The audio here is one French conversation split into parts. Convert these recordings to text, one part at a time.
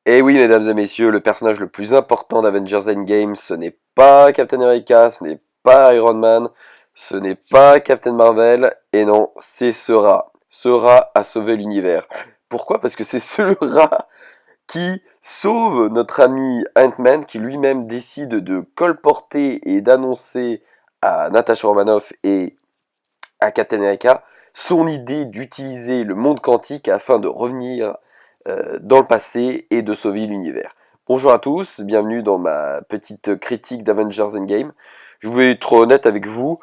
Et oui, mesdames et messieurs, le personnage le plus important d'Avengers Endgame, ce n'est pas Captain America, ce n'est pas Iron Man, ce n'est pas Captain Marvel, et non, c'est ce rat. Ce rat a sauvé l'univers. Pourquoi? Parce que c'est ce rat qui sauve notre ami Ant-Man, qui lui-même décide de colporter et d'annoncer à Natasha Romanoff et à Captain America son idée d'utiliser le monde quantique afin de revenir dans le passé et de sauver l'univers. Bonjour à tous, bienvenue dans ma petite critique d'Avengers Endgame. Je vais être honnête avec vous,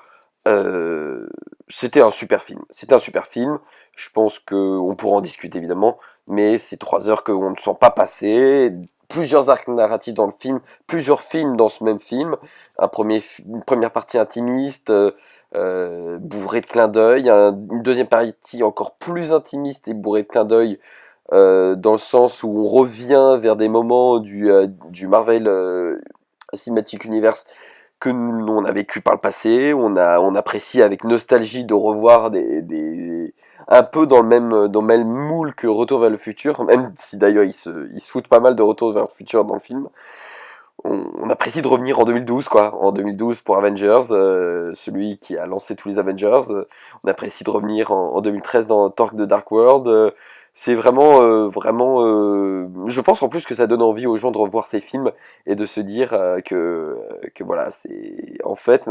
euh, c'était un super film. C'était un super film. Je pense qu'on pourra en discuter évidemment, mais c'est 3 heures qu'on ne sent pas passer. Plusieurs arcs narratifs dans le film, plusieurs films dans ce même film. Une première partie intimiste, bourrée de clins d'œil. Une deuxième partie encore plus intimiste et bourrée de clins d'œil, dans le sens où on revient vers des moments du Marvel Cinematic Universe que on a vécu par le passé. On apprécie avec nostalgie de revoir un peu dans le même moule que Retour vers le futur, même si d'ailleurs ils se foutent pas mal de Retour vers le futur dans le film. On apprécie de revenir en 2012, quoi. En 2012 pour Avengers, celui qui a lancé tous les Avengers. On apprécie de revenir en 2013 dans Thor The Dark World. C'est vraiment. Je pense en plus que ça donne envie aux gens de revoir ces films et de se dire que voilà, c'est en fait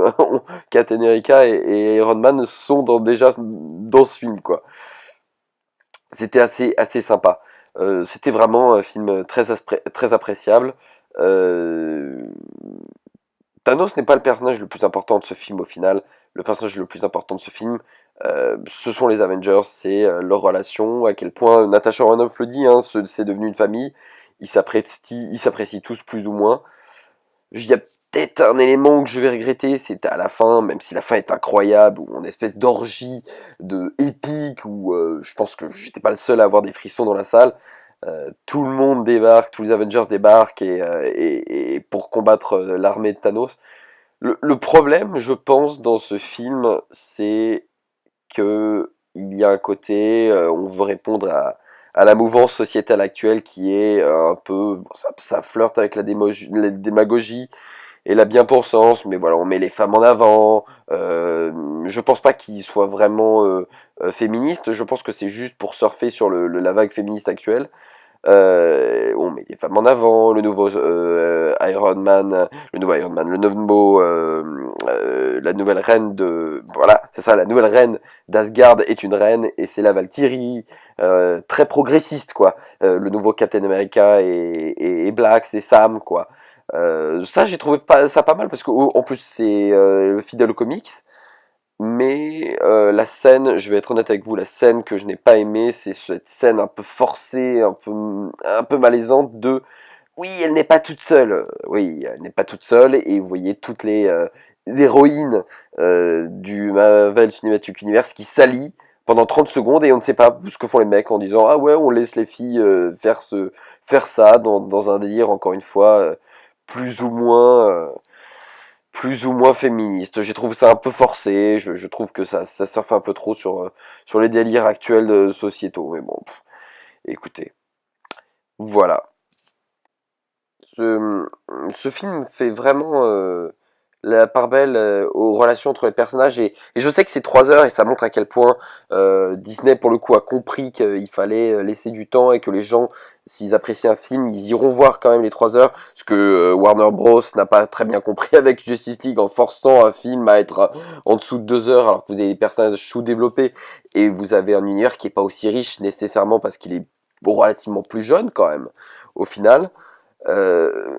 Captain America et Iron Man sont déjà dans ce film, quoi. C'était assez sympa. C'était vraiment un film très appréciable. Euh, Thanos n'est pas le personnage le plus important de ce film au final. Le personnage le plus important de ce film, ce sont les Avengers, c'est leur relation, à quel point Natasha Romanoff le dit, hein, c'est devenu une famille. Ils s'apprécient tous plus ou moins. Il y a peut-être un élément que je vais regretter, c'est à la fin, même si la fin est incroyable, ou une espèce d'orgie de épique, où je pense que j'étais pas le seul à avoir des frissons dans la salle. Tout le monde débarque, tous les Avengers débarquent et pour combattre l'armée de Thanos. Le problème, je pense, dans ce film, c'est que il y a un côté, on veut répondre à la mouvance sociétale actuelle qui est un peu, bon, ça flirte avec la démagogie et la bien-pensance, mais voilà, on met les femmes en avant. Je pense pas qu'il soit vraiment féministe. Je pense que c'est juste pour surfer sur la vague féministe actuelle. On met les femmes en avant, la nouvelle reine voilà, c'est ça, la nouvelle reine d'Asgard est une reine et c'est la Valkyrie, très progressiste quoi. Le nouveau Captain America est Black, c'est Sam quoi. Ça j'ai trouvé ça pas mal parce qu'en plus c'est fidèle aux comics. Mais la scène, je vais être honnête avec vous, la scène que je n'ai pas aimée, c'est cette scène un peu forcée, un peu malaisante de oui, elle n'est pas toute seule. Oui, elle n'est pas toute seule et vous voyez toutes les héroïnes du Marvel Cinematic Universe qui s'allient pendant 30 secondes et on ne sait pas ce que font les mecs en disant ah ouais, on laisse les filles faire ça dans un délire encore une fois plus ou moins féministe. J'ai trouvé ça un peu forcé. Je trouve que ça surfe un peu trop sur les délires actuels sociétaux. Mais bon, écoutez, voilà. Ce, ce film fait vraiment la part belle aux relations entre les personnages et je sais que c'est 3 heures et ça montre à quel point Disney pour le coup a compris qu'il fallait laisser du temps et que les gens, s'ils apprécient un film, ils iront voir quand même les 3 heures, ce que Warner Bros n'a pas très bien compris avec Justice League en forçant un film à être en dessous de 2 heures alors que vous avez des personnages sous-développés et vous avez un univers qui est pas aussi riche nécessairement parce qu'il est relativement plus jeune quand même au final. euh,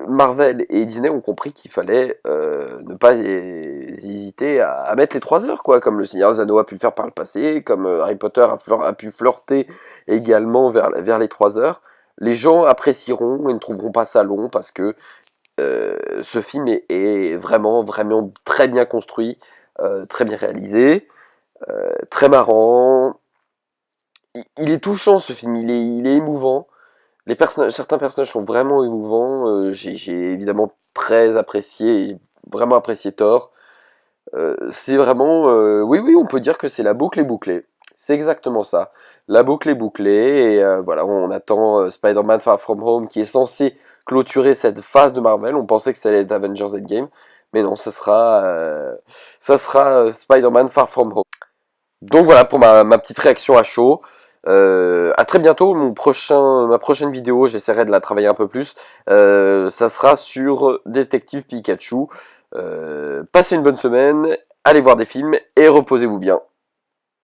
Marvel et Disney ont compris qu'il fallait ne pas hésiter à mettre les 3 heures, quoi, comme le Seigneur Zano a pu le faire par le passé, comme Harry Potter a pu flirter également vers les 3 heures. Les gens apprécieront et ne trouveront pas ça long parce que ce film est vraiment très bien construit, très bien réalisé, très marrant. Il est touchant ce film, il est émouvant. Certains personnages sont vraiment émouvants. J'ai évidemment vraiment apprécié Thor. C'est vraiment, oui, on peut dire que c'est la boucle est bouclée. C'est exactement ça. la boucle est bouclée, et voilà, on attend Spider-Man Far From Home qui est censé clôturer cette phase de Marvel. On pensait que ça allait être Avengers Endgame, mais non, ça sera Spider-Man Far From Home. Donc voilà pour ma petite réaction à chaud. À très bientôt. Ma prochaine vidéo, j'essaierai de la travailler un peu plus. Ça sera sur Détective Pikachu. Passez une bonne semaine, allez voir des films et reposez-vous bien.